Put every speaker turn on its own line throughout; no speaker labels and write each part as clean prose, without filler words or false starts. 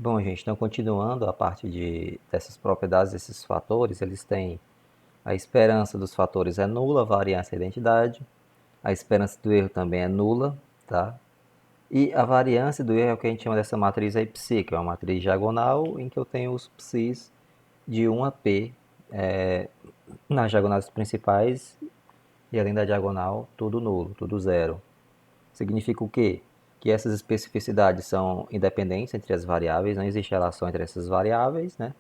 Bom, gente, então continuando a parte dessas propriedades, desses fatores, eles têm a esperança dos fatores é nula, a variância é a identidade, a esperança do erro também é nula, tá? E a variância do erro é o que a gente chama dessa matriz aí psi, que é uma matriz diagonal em que eu tenho os psis de 1 a p nas diagonais principais e além da diagonal, tudo nulo, tudo zero. Significa o quê? Que essas especificidades são independentes entre as variáveis, não existe relação entre essas variáveis, né?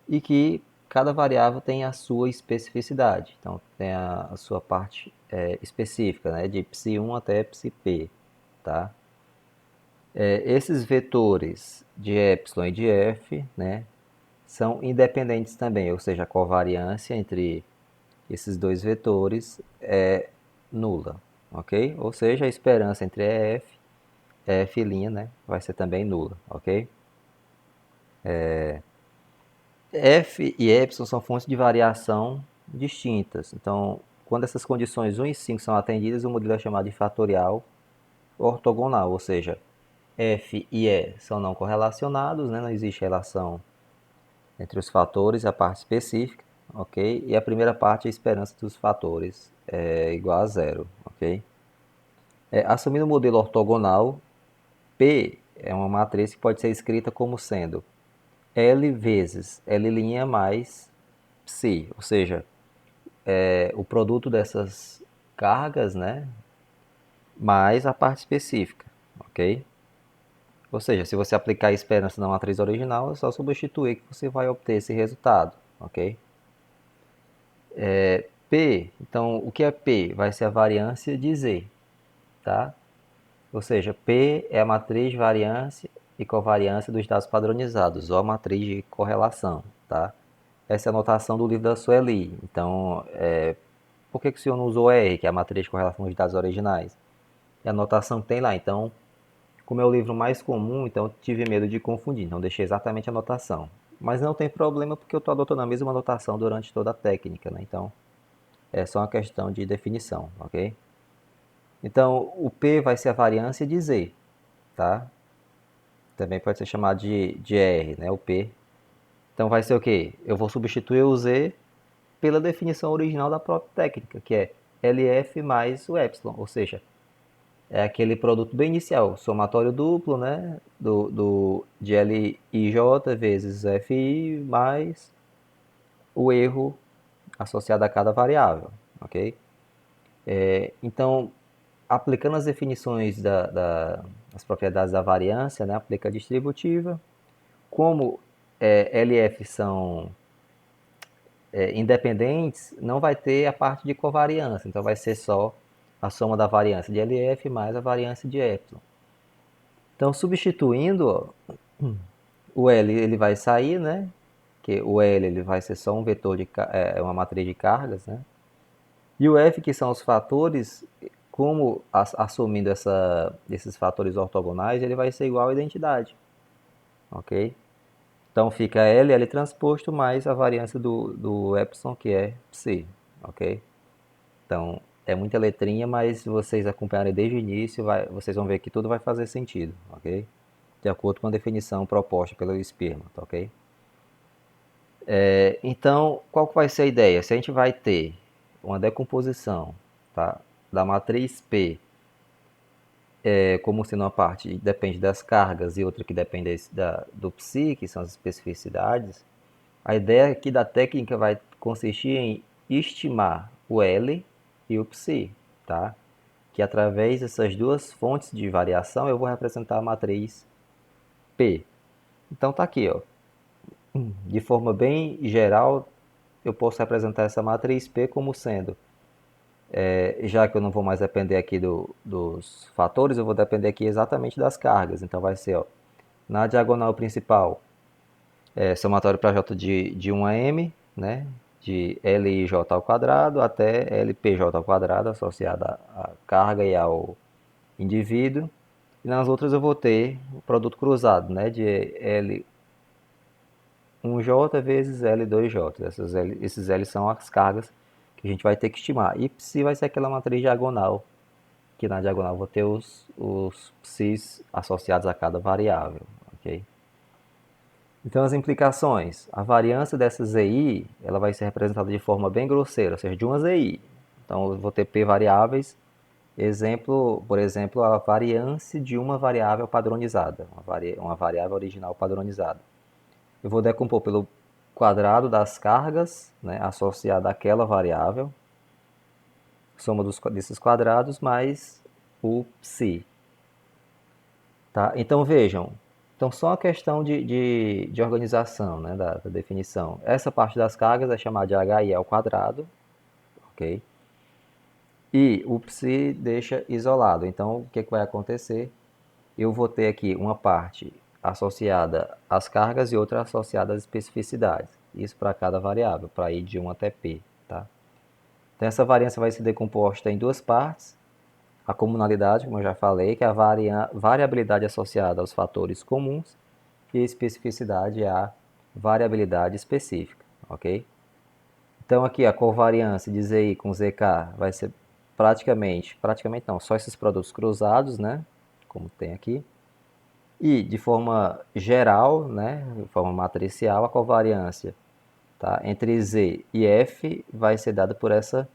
E que cada variável tem a sua especificidade. Então, tem a sua parte específica, né? De psi1 até psi-p, tá? Esses vetores de epsilon e de f, né? São independentes também, ou seja, a covariância entre esses dois vetores é nula, ok? Ou seja, a esperança entre f', né, vai ser também nula, ok? F e epsilon são fontes de variação distintas. Então, quando essas condições 1 e 5 são atendidas, o modelo é chamado de fatorial ortogonal, ou seja, f e e são não correlacionados, né? Não existe relação entre os fatores e a parte específica, ok? E a primeira parte, a esperança dos fatores é igual a zero, ok? Assumindo o modelo ortogonal, P é uma matriz que pode ser escrita como sendo L vezes L' mais psi, ou seja, o produto dessas cargas, né, mais a parte específica, ok? Ou seja, se você aplicar a esperança na matriz original, é só substituir que você vai obter esse resultado, ok? P, então, o que é P? Vai ser a variância de Z, tá? Ou seja, P é a matriz de variância e covariância dos dados padronizados, ou a matriz de correlação, tá? Essa é a notação do livro da Sueli. Então, por que o senhor não usou R, que é a matriz de correlação dos dados originais? É a notação que tem lá. Então, como é o livro mais comum, então eu tive medo de confundir. Então, deixei exatamente a notação. Mas não tem problema, porque eu estou adotando a mesma notação durante toda a técnica, né? Então, é só uma questão de definição, ok? Então, o P vai ser a variância de Z, tá? Também pode ser chamado de R, né? O P. Então, vai ser o quê? Eu vou substituir o Z pela definição original da própria técnica, que é LF mais o epsilon, ou seja, é aquele produto bem inicial, somatório duplo, né, de LIJ vezes FI mais o erro associado a cada variável, ok? Então, aplicando as definições das propriedades da variância, né, aplica a distributiva, como LF são independentes, não vai ter a parte de covariância, então vai ser só a soma da variância de LF mais a variância de epsilon. Então, substituindo, ó, o L ele vai sair, né? Que o L ele vai ser só um vetor uma matriz de cargas, né? E o F, que são os fatores, como assumindo esses fatores ortogonais, ele vai ser igual à identidade, ok? Então fica L transposto mais a variância do epsilon, que é psi, ok? Então é muita letrinha, mas se vocês acompanharem desde o início, vocês vão ver que tudo vai fazer sentido, ok? De acordo com a definição proposta pelo Spearman, tá ok? Então, qual que vai ser a ideia? Se a gente vai ter uma decomposição, tá, da matriz P, como sendo uma parte que depende das cargas e outra que depende do psi, que são as especificidades, a ideia aqui da técnica vai consistir em estimar o L e o psi, tá? Que através dessas duas fontes de variação eu vou representar a matriz P. Então tá aqui, ó. De forma bem geral, eu posso representar essa matriz P como sendo, já que eu não vou mais depender aqui dos fatores, eu vou depender aqui exatamente das cargas. Então vai ser, ó, na diagonal principal, somatório para j de 1 a m, né? De Lij ao quadrado até Lpj ao quadrado, associado à carga e ao indivíduo. E nas outras eu vou ter o produto cruzado, né? De L1J vezes L2J. Esses L são as cargas que a gente vai ter que estimar. E psi vai ser aquela matriz diagonal, que na diagonal eu vou ter os psis associados a cada variável, ok? Então, as implicações. A variância dessa ZI, ela vai ser representada de forma bem grosseira, ou seja, de uma ZI. Então, eu vou ter P variáveis. Exemplo, por exemplo, a variância de uma variável padronizada, uma variável original padronizada. Eu vou decompor pelo quadrado das cargas, né, associada àquela variável, soma desses quadrados mais o psi. Tá? Então vejam, então só a questão de organização, né, da definição. Essa parte das cargas é chamada de HI ao quadrado, ok? E o psi deixa isolado. Então o que vai acontecer? Eu vou ter aqui uma parte associada às cargas e outra associada às especificidades. Isso para cada variável, para ir de 1 até p. Tá? Então essa variância vai ser decomposta em duas partes. A comunalidade, como eu já falei, que é a variabilidade associada aos fatores comuns, e a especificidade é a variabilidade específica, ok? Então aqui a covariância de ZI com ZK vai ser praticamente não, só esses produtos cruzados, né? Como tem aqui. E de forma geral, né, de forma matricial, a covariância, tá, entre Z e F vai ser dada por essa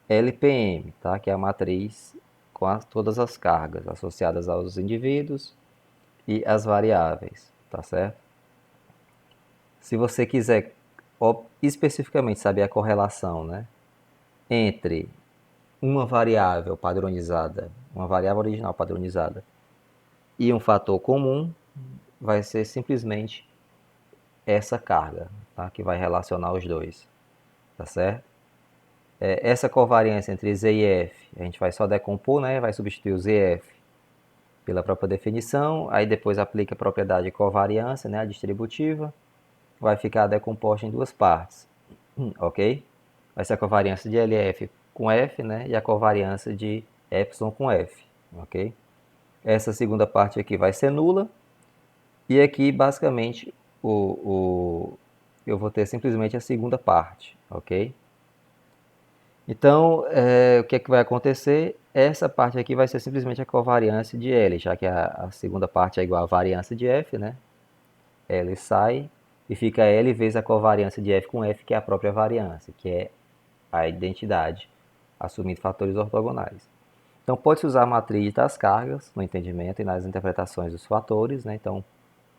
LPM, tá, que é a matriz com todas as cargas associadas aos indivíduos e as variáveis, tá certo? Se você quiser especificamente saber a correlação, né, entre uma variável padronizada, uma variável original padronizada e um fator comum, vai ser simplesmente essa carga, tá, que vai relacionar os dois, tá certo? Essa covariância entre Z e F, a gente vai só decompor, né, vai substituir o ZF pela própria definição, aí depois aplica a propriedade de covariância, né, a distributiva, vai ficar decomposta em duas partes, ok? Vai ser a covariância de LF com F, né, e a covariância de Epsilon com F, ok? Essa segunda parte aqui vai ser nula, e aqui basicamente eu vou ter simplesmente a segunda parte, ok? Então, o que é que vai acontecer? Essa parte aqui vai ser simplesmente a covariância de L, já que a segunda parte é igual à variância de F, né? L sai e fica L vezes a covariância de F com F, que é a própria variância, que é a identidade, assumindo fatores ortogonais. Então, pode-se usar a matriz das cargas no entendimento e nas interpretações dos fatores, né? Então,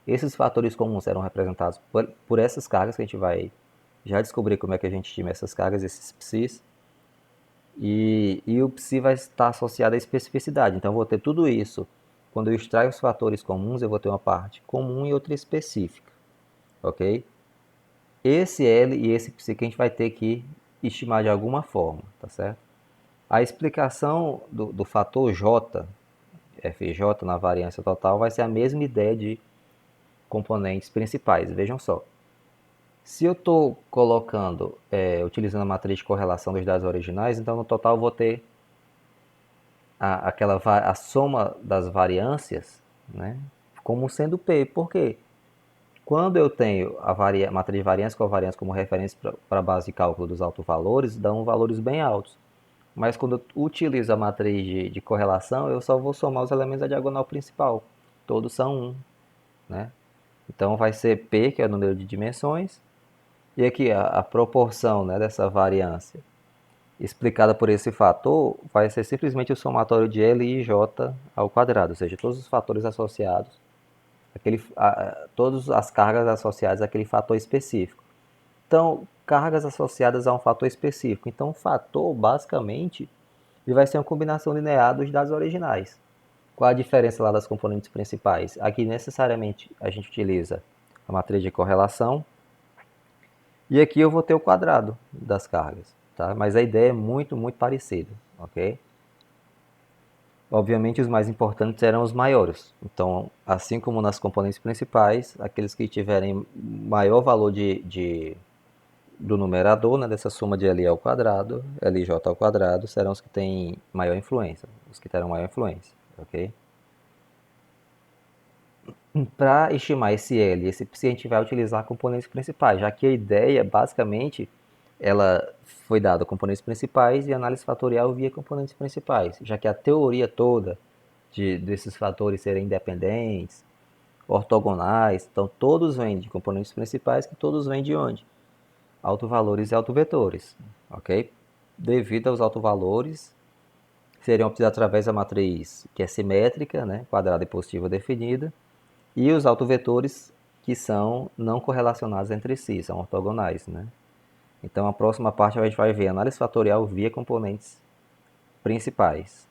esses fatores comuns serão representados por essas cargas, que a gente vai já descobrir como é que a gente estima essas cargas, esses psis. E o psi vai estar associado à especificidade. Então, eu vou ter tudo isso. Quando eu extraio os fatores comuns, eu vou ter uma parte comum e outra específica. Ok? Esse L e esse psi que a gente vai ter que estimar de alguma forma, tá certo? A explicação do fator J, FJ na variância total, vai ser a mesma ideia de componentes principais. Vejam só. Se eu estou colocando, utilizando a matriz de correlação dos dados originais, então no total eu vou ter a soma das variâncias, né, como sendo P. Por quê? Quando eu tenho a matriz de variância e covariância como referência para a base de cálculo dos autovalores, dão valores bem altos. Mas quando eu utilizo a matriz de correlação, eu só vou somar os elementos da diagonal principal. Todos são 1. Né? Então vai ser P, que é o número de dimensões, e aqui a proporção, né, dessa variância explicada por esse fator vai ser simplesmente o somatório de L e J ao quadrado, ou seja, todos os fatores associados, todas as cargas associadas àquele fator específico. Então, cargas associadas a um fator específico. Então, o fator, basicamente, ele vai ser uma combinação linear dos dados originais. Qual a diferença lá das componentes principais? Aqui, necessariamente, a gente utiliza a matriz de correlação, e aqui eu vou ter o quadrado das cargas, tá? Mas a ideia é muito, muito parecida, ok? Obviamente os mais importantes serão os maiores. Então, assim como nas componentes principais, aqueles que tiverem maior valor do numerador, né, dessa soma de L ao quadrado, Lj ao quadrado, serão os que têm maior influência, os que terão maior influência, ok? Para estimar esse L, esse psi, a gente vai utilizar componentes principais, já que a ideia, basicamente, ela foi dada componentes principais e análise fatorial via componentes principais, já que a teoria toda desses fatores serem independentes, ortogonais. Então, todos vêm de componentes principais, que todos vêm de onde? Autovalores e autovetores, ok? Devido aos autovalores, seriam obtidos através da matriz que é simétrica, né? Quadrada e positiva definida, e os autovetores que são não correlacionados entre si, são ortogonais, né? Então, a próxima parte a gente vai ver análise fatorial via componentes principais.